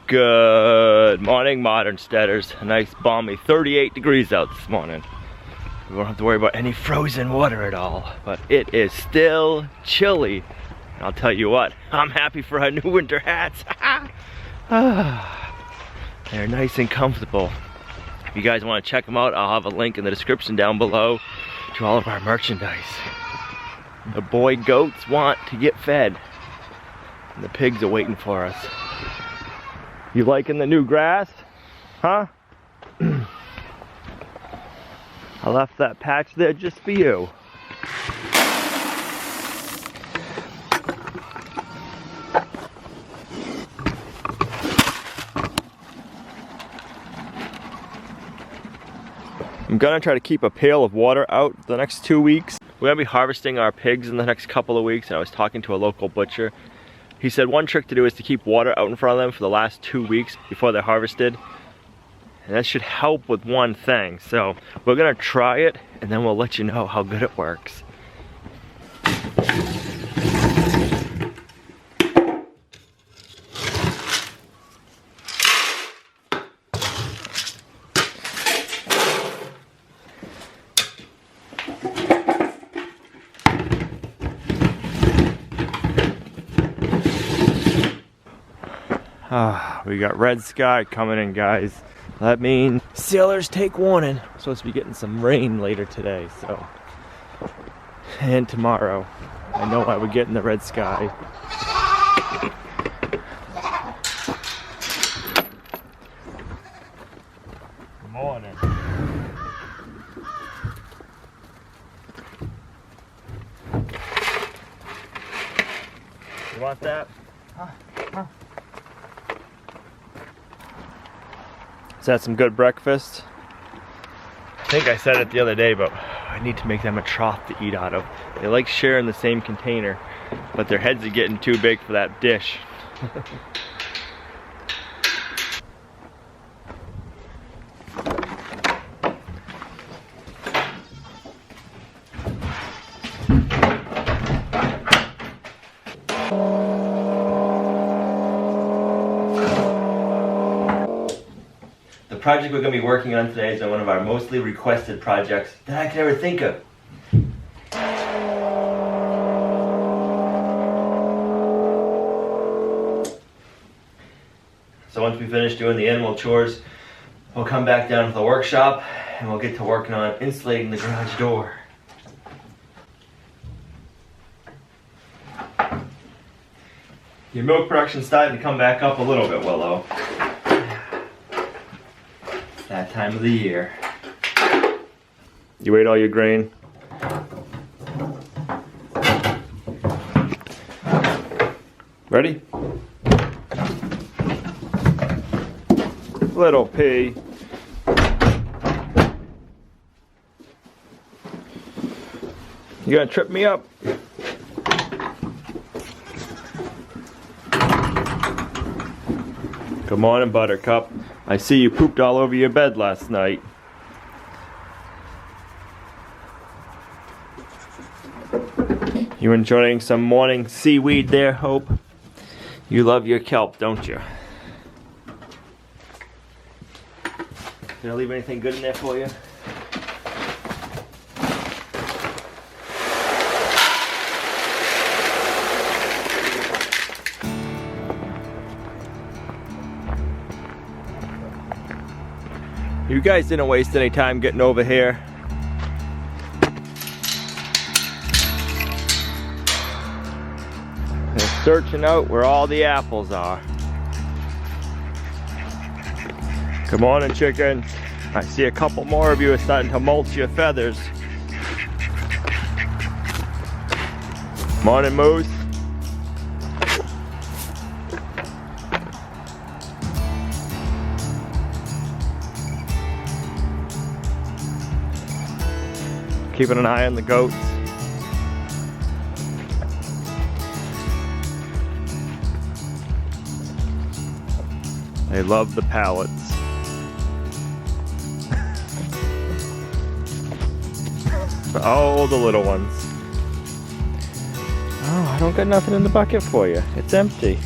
Good morning, Modern Steaders. A nice balmy 38 degrees out this morning. We won't have to worry about any frozen water at all, but it is still chilly. And I'll tell you what, I'm happy for our new winter hats. They're nice and comfortable. If you guys want to check them out, I'll have a link in the description down below to all of our merchandise. The boy goats want to get fed, and the pigs are waiting for us. You liking the new grass? Huh? I left that patch there just for you. I'm gonna try to keep a pail of water out the next 2 weeks. We're gonna be harvesting our pigs in the next couple of weeks, and I was talking to a local butcher. He said one trick to do is to keep water out in front of them for the last 2 weeks before they're harvested. And that should help with one thing. So we're gonna try it, and then we'll let you know how good it works. We got red sky coming in, guys. That means sailors take warning. We're supposed to be getting some rain later today, so. And tomorrow. I know why we're getting the red sky. Good morning. You want that? Is that some good breakfast? I think I said it the other day, but I need to make them a trough to eat out of. They like sharing the same container, but their heads are getting too big for that dish. The project we're going to be working on today is one of our mostly requested projects that I could ever think of. So once we finish doing the animal chores, we'll come back down to the workshop and we'll get to working on insulating the garage door. Your milk production's starting to come back up a little bit, Willow. That time of the year. You ate all your grain? Ready? Little pea. You gonna trip me up? Good morning, Buttercup. I see you pooped all over your bed last night. You enjoying some morning seaweed there, Hope? You love your kelp, don't you? Did I leave anything good in there for you? You guys didn't waste any time getting over here. They're searching out where all the apples are. Good morning, chicken. I see a couple more of you are starting to mulch your feathers. Morning, Moose. Keeping an eye on the goats. They love the pallets. Oh, the little ones. Oh, I don't got nothing in the bucket for you. It's empty.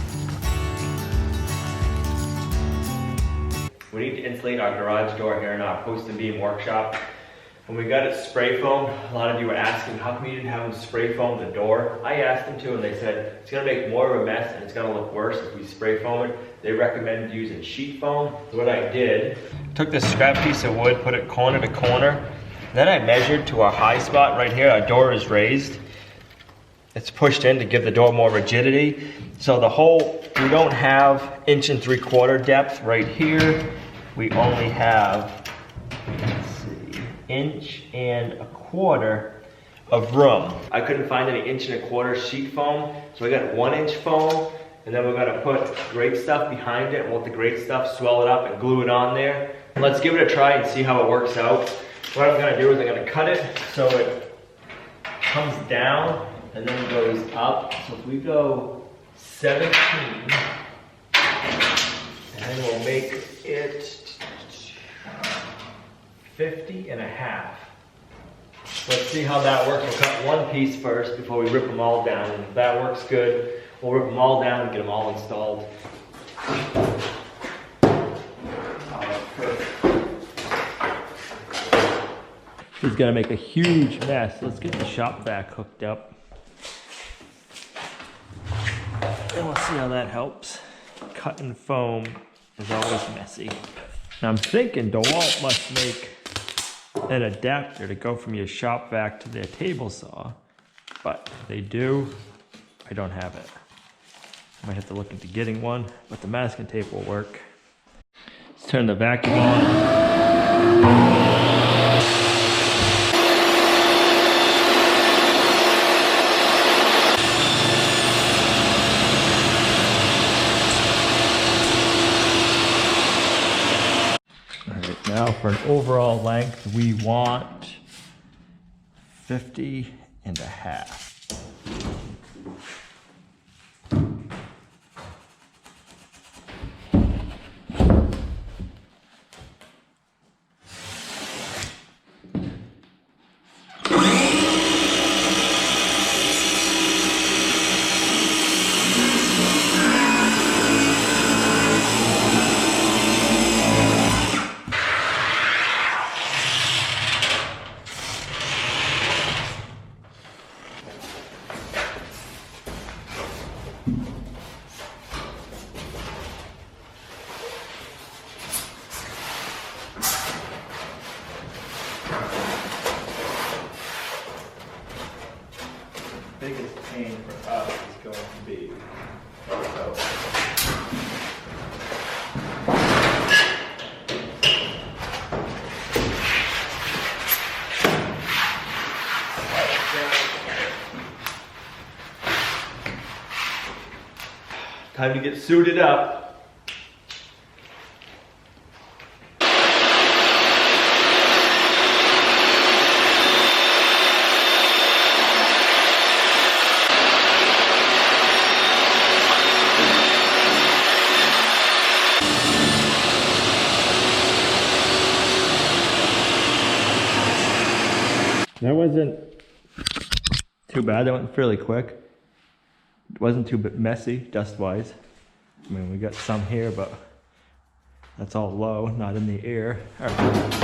We need to insulate our garage door here in our post and beam workshop. When we got it spray foamed, a lot of you were asking, how come you didn't have them spray foam the door? I asked them to, and they said, it's gonna make more of a mess and it's gonna look worse if we spray foam it. They recommended using sheet foam. So what I did, took this scrap piece of wood, put it corner to corner, then I measured to our high spot right here. Our door is raised. It's pushed in to give the door more rigidity. So the hole, we don't have 1 3/4 depth right here. We only have, let's see, 1 1/4 of room. I couldn't find any 1 1/4 sheet foam, so I got 1 inch foam, and then we're gonna put grate stuff behind it. We'll let the grate stuff swell it up and glue it on there. Let's give it a try and see how it works out. What I'm gonna do is I'm gonna cut it so it comes down and then goes up. So if we go 17, and then we'll make it 50.5. Let's see how that works. We'll cut one piece first before we rip them all down. And if that works good, we'll rip them all down and get them all installed. This is gonna make a huge mess. Let's get the shop vac hooked up. And we'll see how that helps. Cutting foam is always messy. Now I'm thinking DeWalt must make an adapter to go from your shop vac to their table saw, but they do. I don't have it. I might have to look into getting one, but the masking tape will work. Let's turn the vacuum on. Now for an overall length, we want 50.5. Biggest pain for us is going to be time to get suited up. That wasn't too bad. That went fairly quick. It wasn't too messy, dust-wise. I mean, we got some here, but that's all low, not in the air. All right.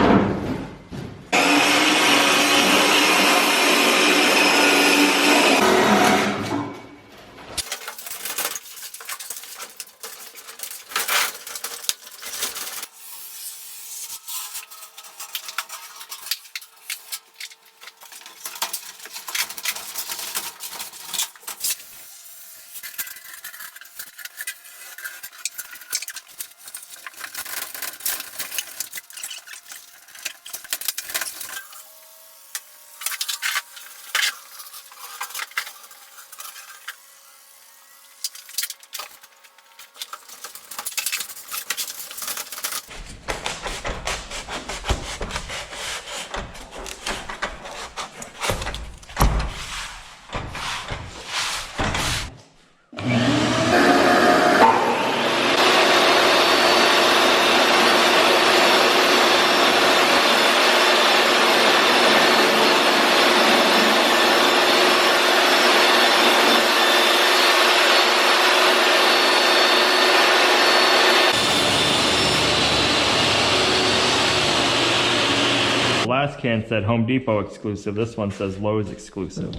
The last can said Home Depot exclusive. This one says Lowe's exclusive.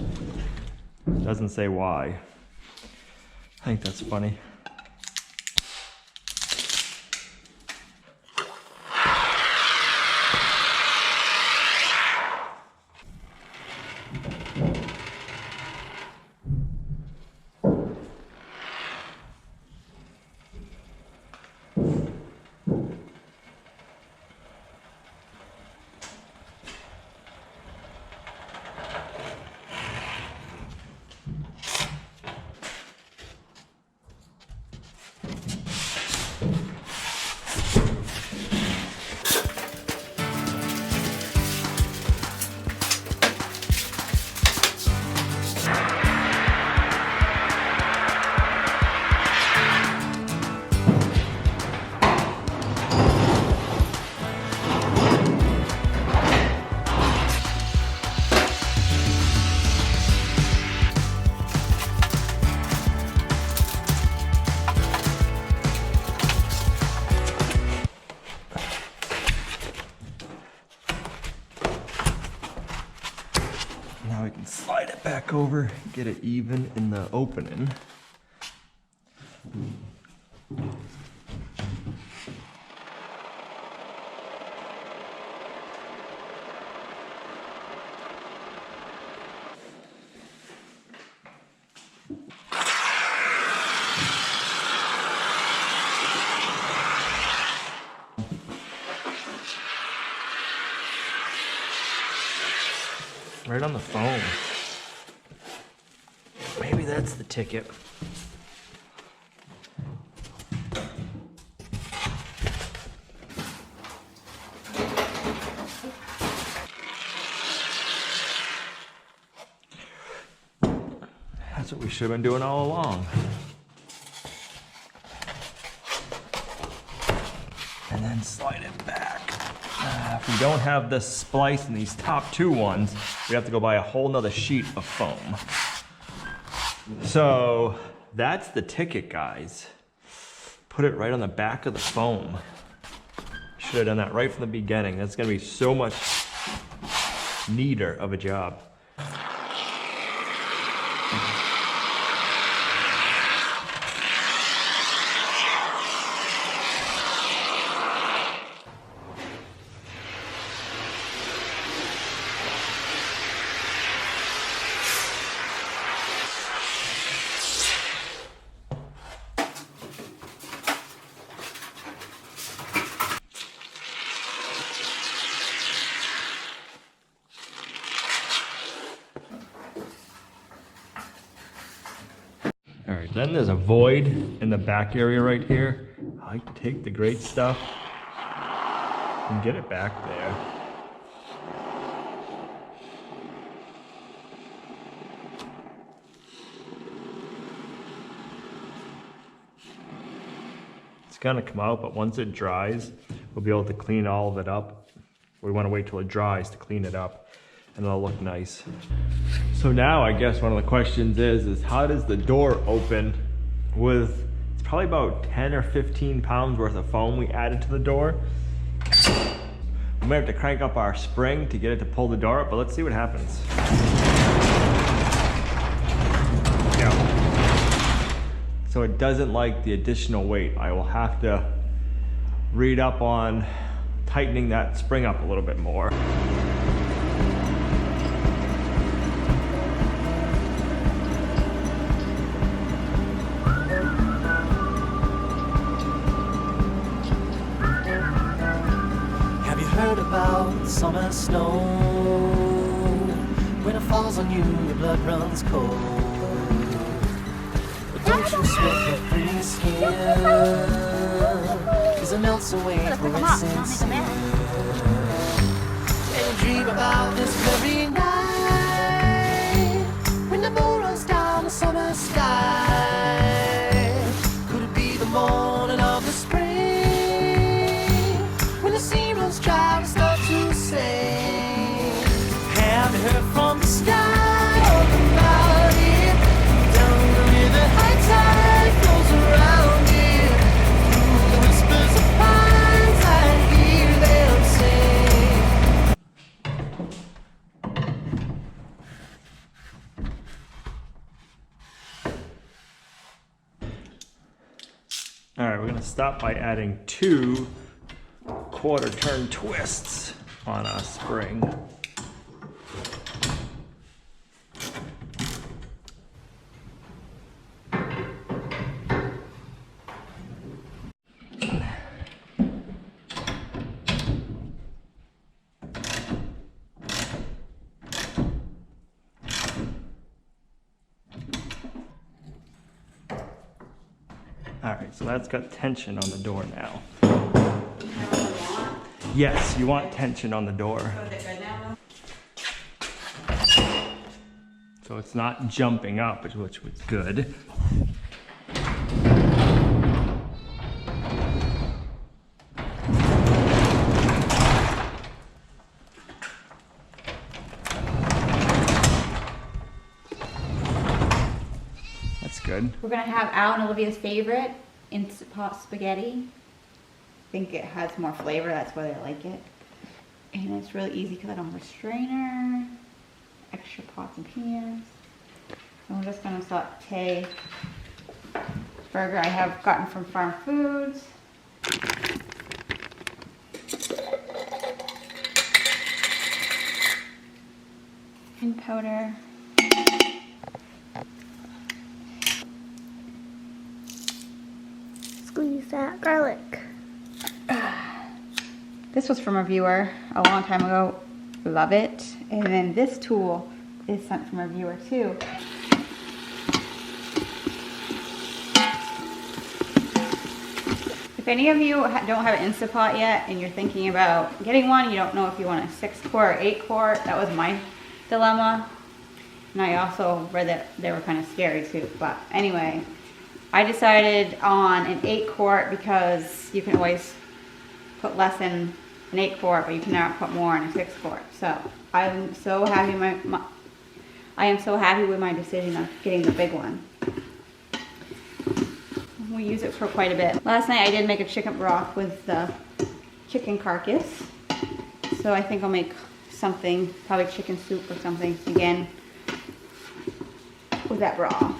Doesn't say why. I think that's funny. Now we can slide it back over, get it even in the opening. Right on the foam. Maybe that's the ticket. That's what we should have been doing all along. And then slide it back. If we don't have this splice in these top two ones, we have to go buy a whole nother sheet of foam. So that's the ticket, guys. Put it right on the back of the foam. Should have done that right from the beginning. That's gonna be so much neater of a job. All right, then there's a void in the back area right here. I like to take the great stuff and get it back there. It's gonna come out, but once it dries, we'll be able to clean all of it up. We wanna wait till it dries to clean it up, and it'll look nice. So now I guess one of the questions is how does the door open with, it's probably about 10 or 15 pounds worth of foam we added to the door. We might have to crank up our spring to get it to pull the door up, but let's see what happens. Yeah. So it doesn't like the additional weight. I will have to read up on tightening that spring up a little bit more. Summer snow, when it falls on you, your blood runs cold. But don't you sweat your pretty skin, 'cause it melts away for it's sincere. And you dream about this very night, when the moon runs down the summer sky. Could it be the morning of the spring, when the sea runs dry and starts to say, have you heard from the sky all about it? Down the river, high tide flows around it. Through the whispers of pines, I hear them sing. start by adding 2 quarter turn twists on our spring. Alright, so that's got tension on the door now. Yes, you want tension on the door. So it's not jumping up, which was good. That's good. We're gonna have Al and Olivia's favorite, Instant Pot spaghetti. I think it has more flavor, that's why they like it. And it's really easy because I don't have a strainer, extra pots and pans. And we're just gonna saute burger I have gotten from Farm Foods. And powder. Squeeze that garlic. This was from a viewer a long time ago. Love it. And then this tool is sent from a viewer too. If any of you don't have an Instant Pot yet and you're thinking about getting one, you don't know if you want a 6-quart or 8-quart, that was my dilemma. And I also read that they were kind of scary too. But anyway, I decided on an 8-quart because you can always put less in an 8-quart, but you can never put more in a 6-quart. So I'm so happy I am so happy with my decision of getting the big one. We use it for quite a bit. Last night I did make a chicken broth with the chicken carcass. So I think I'll make something, probably chicken soup or something again with that broth.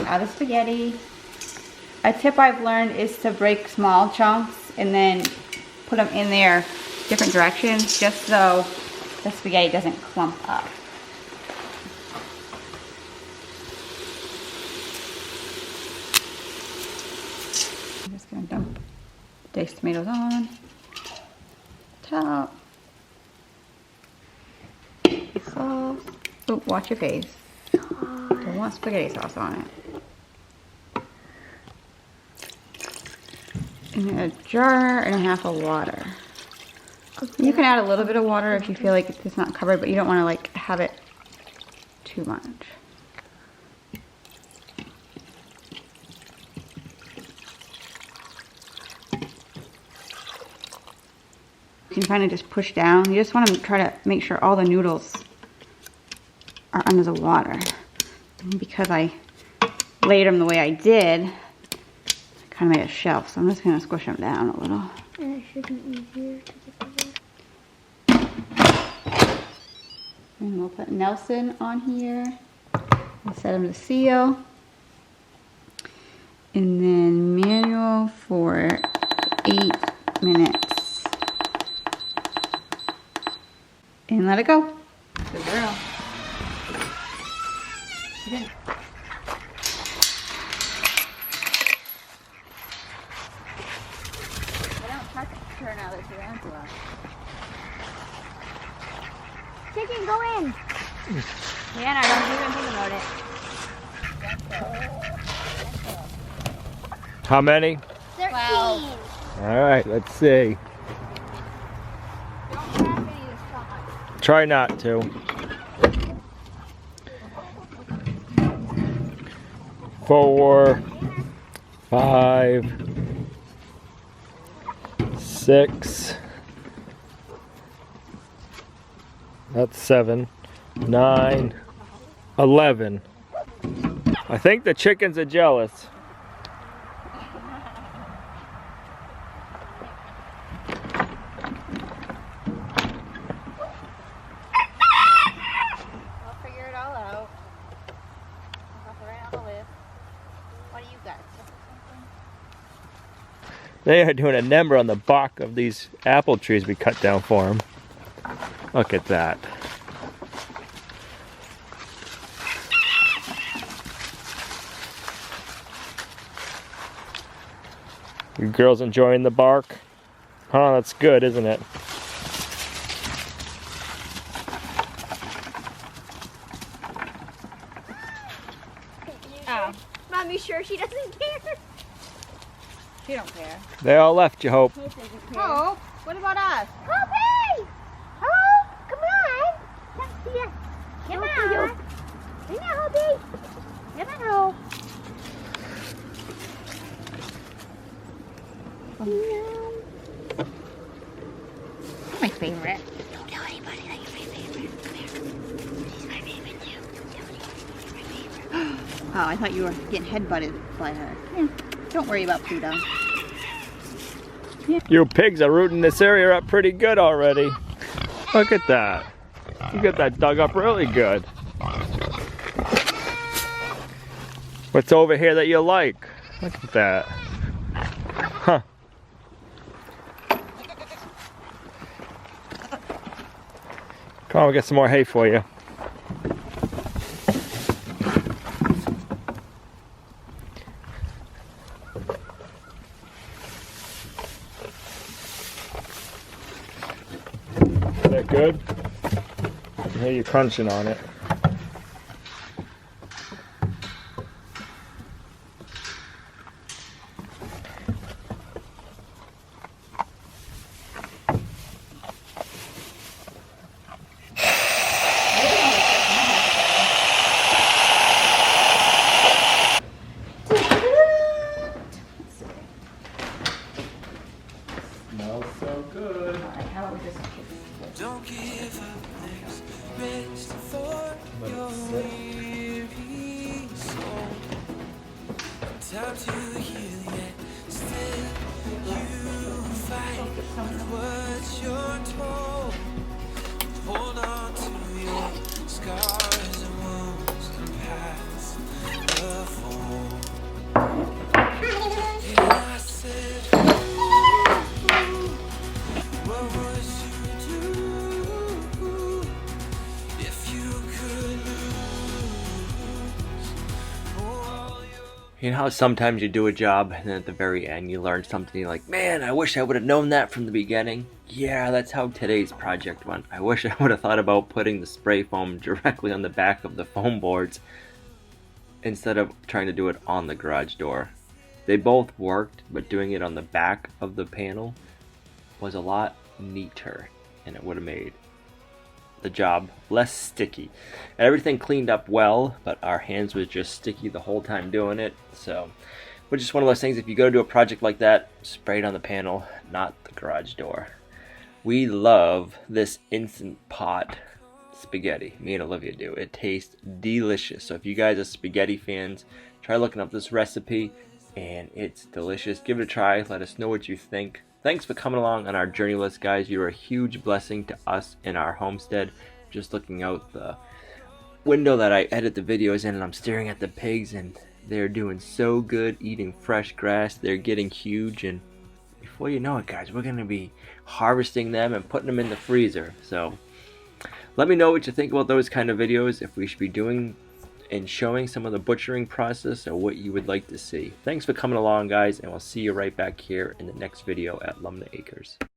Now the spaghetti. A tip I've learned is to break small chunks and then put them in there different directions just so the spaghetti doesn't clump up. I'm just gonna dump diced tomatoes on top. Sauce. Oh, watch your face. Don't want spaghetti sauce on it. And a jar and a half of water. You can add a little bit of water if you feel like it's not covered, but you don't want to like have it too much. You can kind of just push down. You just want to try to make sure all the noodles are under the water. And because I laid them the way I did, kind of made a shelf, so I'm just going to squish them down a little. And it should be easier to get them. And we'll put Nelson on here and set him to seal. And then manual for 8 minutes. And let it go. Good girl. Good. Her now that you're Angela. Chicken, go in. Yeah, I don't even think about it. How many? 13. Alright, let's see. Don't grab any of this sauce. Try not to. 4, 5, 6, that's 7, 9, 11. I think the chickens are jealous. They are doing a number on the bark of these apple trees we cut down for them. Look at that. You girls enjoying the bark? Huh, that's good, isn't it? Oh, Mom, you sure she doesn't care? she don't care. They all left, you hope. Oh, what about us? Hoppy! Hope, come on! Come here. Come on. Come on, Hoppy. Come on, Hope. My favorite. Don't tell anybody that you're my favorite. Come here. She's my favorite too. Don't tell anybody you're my favorite. Oh, I thought you were getting headbutted by her. Yeah, don't worry about Pluto. You pigs are rooting this area up pretty good already. Look at that. You got that dug up really good. What's over here that you like? Look at that. Huh. Come on, we'll get some more hay for you. Is that good? I can hear you crunching on it. Smells so good. How about we just Don't give up, there's rest for your weary soul. Time to heal, yet still you fight with what you're told. Hold on to your scars and wounds and paths of fall. And I said, what would you do if you could lose all your... You know how sometimes you do a job and then at the very end you learn something, you're like, man, I wish I would have known that from the beginning. Yeah, that's how today's project went. I wish I would have thought about putting the spray foam directly on the back of the foam boards instead of trying to do it on the garage door. They both worked, but doing it on the back of the panel was a lot neater and it would have made the job less sticky. And everything cleaned up well, but our hands was just sticky the whole time doing it. So, which is one of those things, if you go to do a project like that, spray it on the panel, not the garage door. We love this Instant Pot spaghetti. Me and Olivia do. It tastes delicious. So if you guys are spaghetti fans, try looking up this recipe and it's delicious. Give it a try. Let us know what you think. Thanks for coming along on our journey list, guys. You're a huge blessing to us in our homestead. Just looking out the window that I edit the videos in, and I'm staring at the pigs, and they're doing so good, eating fresh grass. They're getting huge, and before you know it, guys, we're going to be harvesting them and putting them in the freezer. So let me know what you think about those kind of videos, if we should be doing and showing some of the butchering process or what you would like to see. Thanks for coming along, guys, and we'll see you right back here in the next video at Lumnah Acres.